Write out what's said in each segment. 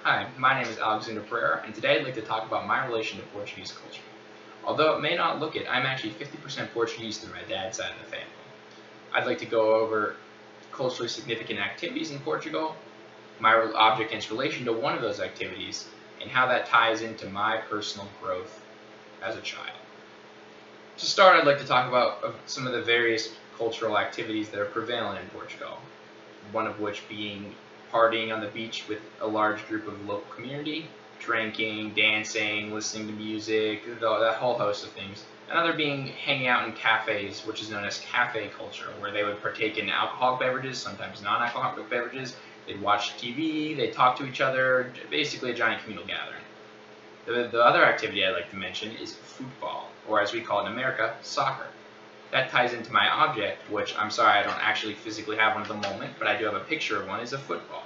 Hi, my name is Alexander Pereira, and today I'd like to talk about my relation to Portuguese culture. Although it may not look it, I'm actually 50% Portuguese through my dad's side of the family. I'd like to go over culturally significant activities in Portugal, my object and its relation to one of those activities, and how that ties into my personal growth as a child. To start, I'd like to talk about some of the various cultural activities that are prevalent in Portugal, one of which being partying on the beach with a large group of local community, drinking, dancing, listening to music, that whole host of things. Another being hanging out in cafes, which is known as cafe culture, where they would partake in alcoholic beverages, sometimes non-alcoholic beverages. They'd watch TV, they'd talk to each other, basically a giant communal gathering. The other activity I'd like to mention is football, or as we call it in America, soccer. That ties into my object, which I'm sorry I don't actually physically have one at the moment, but I do have a picture of one, is a football.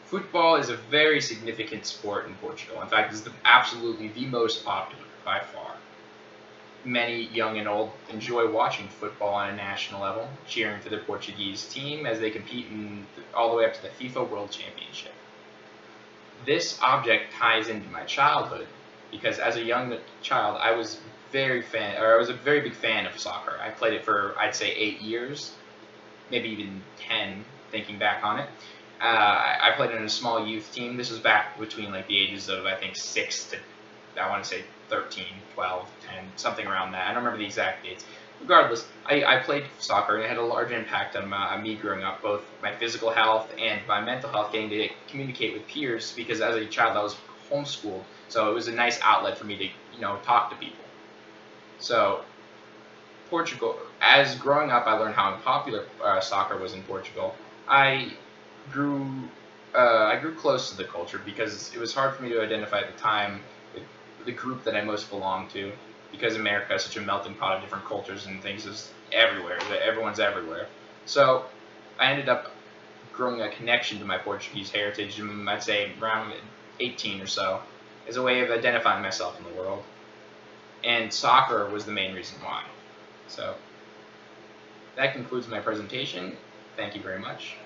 Football is a very significant sport in Portugal. In fact, it's absolutely the most popular by far. Many young and old enjoy watching football on a national level, cheering for their Portuguese team as they compete all the way up to the FIFA World Championship. This object ties into my childhood because as a young child, I was a very big fan of soccer. I played it for, I'd say, 8 years, maybe even 10, thinking back on it. I played in a small youth team. This was back between like the ages of, I think, 6 to, I want to say, 13, 12, 10, something around that. I don't remember the exact dates. Regardless, I played soccer, and it had a large impact on me growing up, both my physical health and my mental health, getting to communicate with peers, because as a child I was homeschooled, so it was a nice outlet for me to, talk to people. So, Portugal, as growing up I learned how unpopular soccer was in Portugal. I grew close to the culture because it was hard for me to identify at the time with the group that I most belonged to, because America is such a melting pot of different cultures and things is everywhere, everyone's everywhere. So I ended up growing a connection to my Portuguese heritage, I'd say around 18 or so, as a way of identifying myself in the world. And soccer was the main reason why. So that concludes my presentation. Thank you very much.